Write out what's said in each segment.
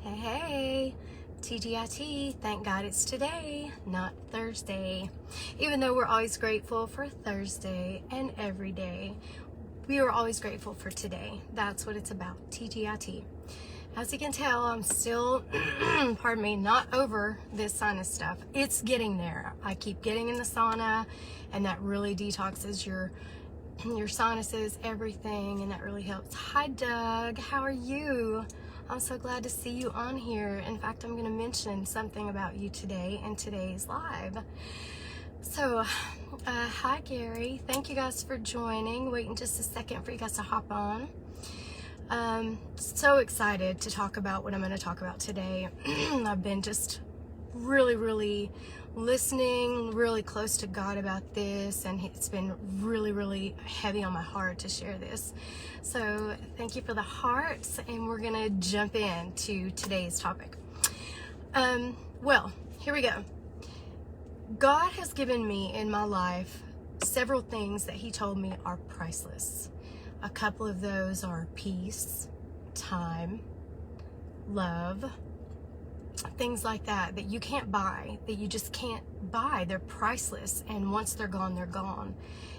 Hey, hey, TGIT, thank God it's today, not Thursday. Even though we're always grateful for Thursday and every day, we are always grateful for today. That's what it's about, TGIT. As you can tell, I'm still, pardon me, not over this sinus stuff. It's getting there. I keep getting in the sauna, and that really detoxes your sinuses, everything, and that really helps. Hi, Doug. How are you? I'm so glad to see you on here. In fact, I'm going to mention something about you today in today's live. So, hi, Gary. Thank you guys for joining. Waiting just a second for you guys to hop on. So excited to talk about what I'm going to talk about today. I've been just really listening really close to God about this, and it's been really heavy on my heart to share this. So thank you for the hearts, and we're gonna jump into today's topic. Well, here we go. God has given me in my life several things that he told me are priceless. A couple of those are peace, time, love, things like that you can't buy, that you just can't buy. They're priceless, and once they're gone, they're gone.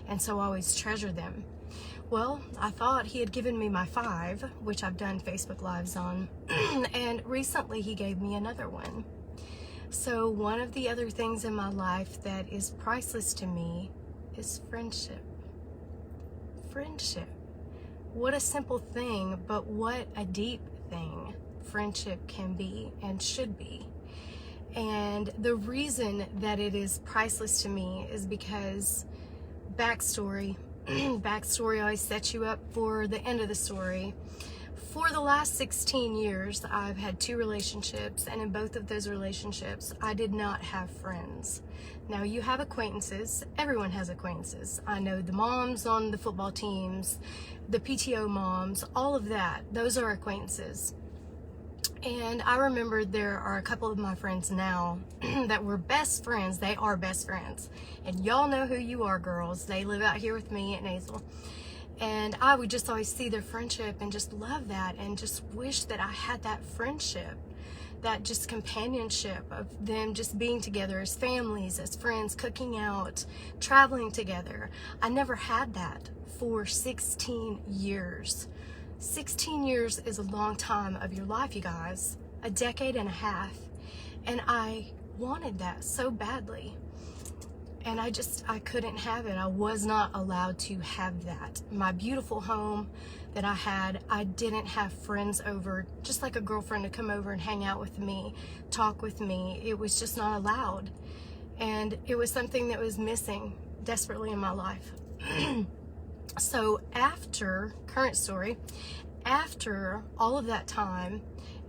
And so I always treasure them. Well, I thought he had given me my 5, which I've done Facebook Lives on, and recently he gave me another one. So one of the other things in my life that is priceless to me is friendship. Friendship. What a simple thing, but what a deep thing friendship can be and should be. And the reason that it is priceless to me is because backstory always sets you up for the end of the story. For the last 16 years, I've had 2 relationships, and in both of those relationships, I did not have friends. Now, you have acquaintances. Everyone has acquaintances. I know the moms on the football teams, the PTO moms, all of that. Those are acquaintances. And I remember there are a couple of my friends now that were best friends. They are best friends. And y'all know who you are, girls. They live out here with me at Nasal. And I would just always see their friendship and just love that, and just wish that I had that friendship, that just companionship of them just being together as families, as friends, cooking out, traveling together. I never had that for 16 years. 16 years is a long time of your life, you guys. A decade and a half. And I wanted that so badly. And I couldn't have it. I was not allowed to have that. My beautiful home that I had, I didn't have friends over, just like a girlfriend to come over and hang out with me, talk with me. It was just not allowed. And it was something that was missing desperately in my life. So current story, after all of that time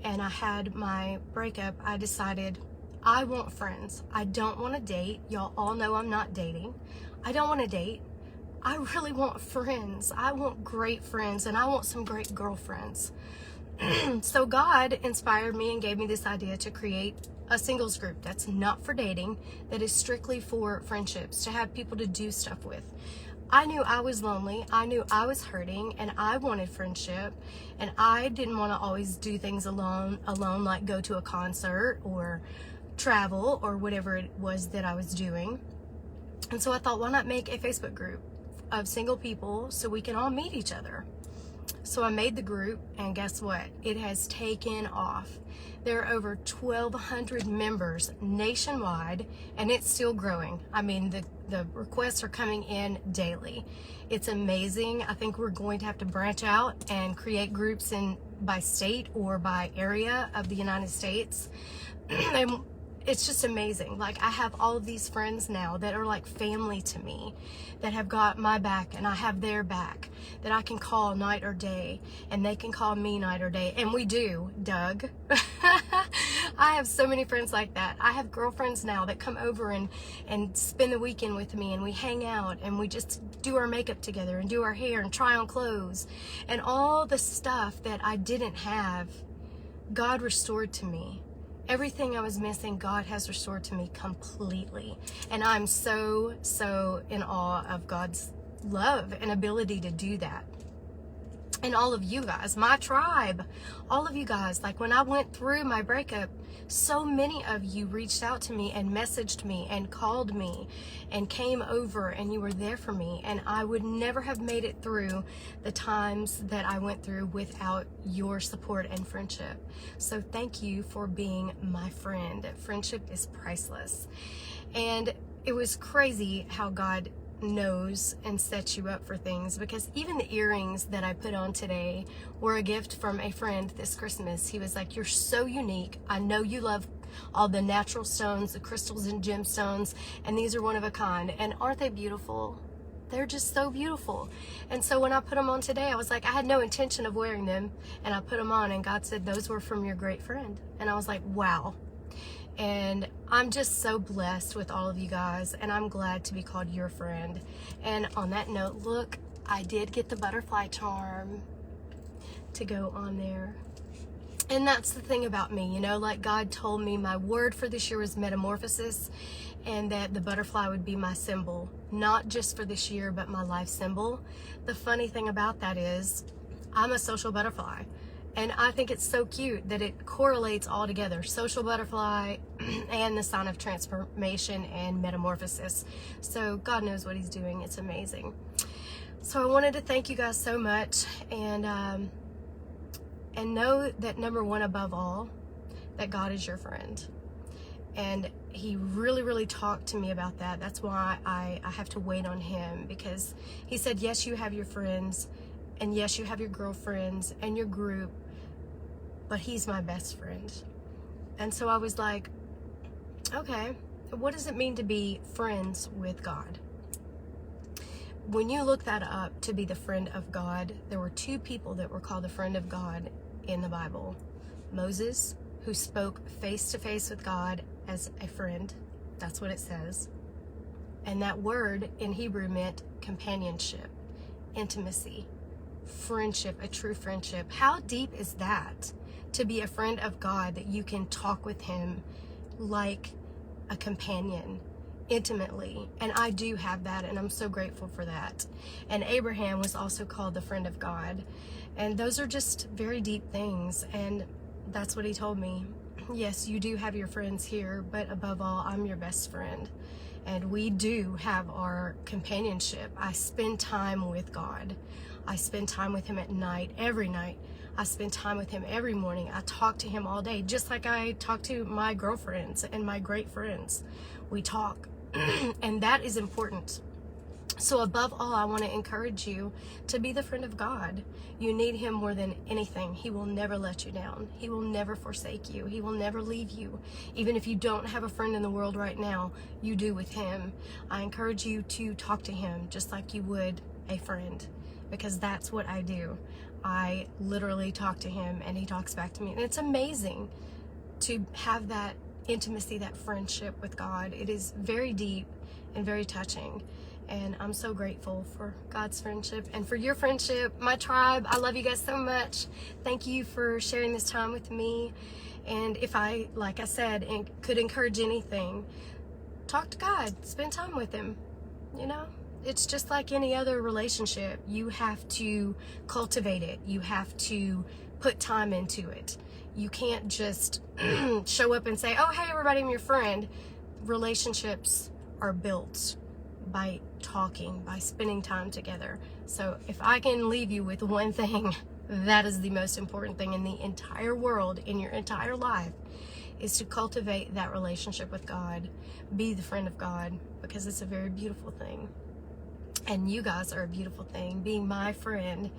and I had my breakup, I decided I want friends. I don't want to date. Y'all all know I'm not dating. I don't want to date. I really want friends. I want great friends, and I want some great girlfriends. So God inspired me and gave me this idea to create a singles group that's not for dating, that is strictly for friendships, to have people to do stuff with. I knew I was lonely, I knew I was hurting, and I wanted friendship, and I didn't want to always do things alone, like go to a concert or travel or whatever it was that I was doing. And so I thought, why not make a Facebook group of single people so we can all meet each other? So I made the group, and guess what? It has taken off. There are over 1,200 members nationwide, and it's still growing. I mean, the requests are coming in daily. It's amazing. I think we're going to have to branch out and create groups by state or by area of the United States. And it's just amazing. Like, I have all of these friends now that are like family to me, that have got my back and I have their back, that I can call night or day, and they can call me night or day. And we do, Doug. I have so many friends like that. I have girlfriends now that come over and spend the weekend with me, and we hang out and we just do our makeup together and do our hair and try on clothes, and all the stuff that I didn't have, God restored to me. Everything I was missing, God has restored to me completely. And I'm so in awe of God's love and ability to do that. And all of you guys, my tribe, all of you guys, like when I went through my breakup, so many of you reached out to me and messaged me and called me and came over, and you were there for me. And I would never have made it through the times that I went through without your support and friendship. So thank you for being my friend. Friendship is priceless. And it was crazy how God knows and sets you up for things, because even the earrings that I put on today were a gift from a friend this Christmas. He was like, "You're so unique. I know you love all the natural stones, the crystals and gemstones, and these are one of a kind. And aren't they beautiful? They're just so beautiful." And so when I put them on today, I was like, I had no intention of wearing them, and I put them on, and God said, "Those were from your great friend." And I was like, wow. And I'm just so blessed with all of you guys, and I'm glad to be called your friend. And on that note, look, I did get the butterfly charm to go on there. And that's the thing about me, you know, like God told me my word for this year was metamorphosis, and that the butterfly would be my symbol, not just for this year, but my life symbol. The funny thing about that is I'm a social butterfly. And I think it's so cute that it correlates all together, social butterfly and the sign of transformation and metamorphosis. So God knows what he's doing. It's amazing. So I wanted to thank you guys so much, and know that, number one, above all, that God is your friend. And he really, really talked to me about that. That's why I have to wait on him, because he said, yes, you have your friends, and yes, you have your girlfriends and your group, but he's my best friend. And so I was like, okay, what does it mean to be friends with God? When you look that up, to be the friend of God, there were two people that were called the friend of God in the Bible. Moses, who spoke face to face with God as a friend. That's what it says. And that word in Hebrew meant companionship, intimacy, friendship, a true friendship. How deep is that? To be a friend of God, that you can talk with him like a companion, intimately. And I do have that, and I'm so grateful for that. And Abraham was also called the friend of God. And those are just very deep things, and that's what he told me. Yes, you do have your friends here, but above all, I'm your best friend. And we do have our companionship. I spend time with God. I spend time with him at night, every night. I spend time with him every morning. I talk to him all day, just like I talk to my girlfriends and my great friends. We talk, and that is important. So above all, I want to encourage you to be the friend of God. You need him more than anything. He will never let you down. He will never forsake you. He will never leave you. Even if you don't have a friend in the world right now, you do with him. I encourage you to talk to him just like you would a friend, because that's what I do. I literally talk to him, and he talks back to me. And it's amazing to have that intimacy, that friendship with God. It is very deep and very touching. And I'm so grateful for God's friendship and for your friendship, my tribe. I love you guys so much. Thank you for sharing this time with me. And if I, like I said, could encourage anything, talk to God, spend time with him. You know, it's just like any other relationship. You have to cultivate it. You have to put time into it. You can't just show up and say, oh, hey, everybody, I'm your friend. Relationships are built by talking, by spending time together. So if I can leave you with one thing, that is the most important thing in the entire world, in your entire life, is to cultivate that relationship with God. Be the friend of God, because it's a very beautiful thing. And you guys are a beautiful thing. Being my friend,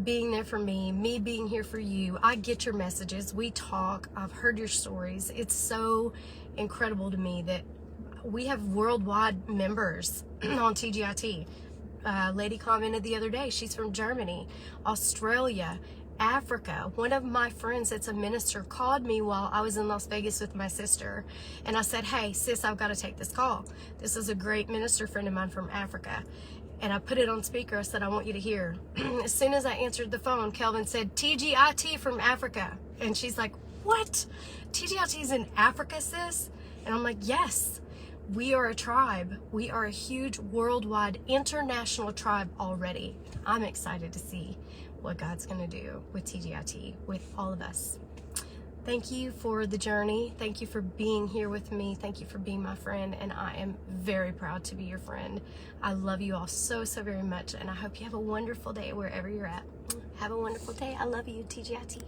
being there for me being here for you. I get your messages. We talk. I've heard your stories. It's so incredible to me that we have worldwide members on TGIT. Lady commented the other day, she's from Germany, Australia, Africa. One of my friends that's a minister called me while I was in Las Vegas with my sister. And I said, hey, sis, I've got to take this call. This is a great minister friend of mine from Africa. And I put it on speaker. I said, I want you to hear. As soon as I answered the phone, Kelvin said, TGIT from Africa. And she's like, what? TGIT's in Africa, sis? And I'm like, yes. We are a tribe. We are a huge worldwide international tribe already. I'm excited to see what God's going to do with TGIT, with all of us. Thank you for the journey. Thank you for being here with me. Thank you for being my friend, and I am very proud to be your friend. I love you all so, so very much, and I hope you have a wonderful day wherever you're at. Have a wonderful day. I love you, TGIT.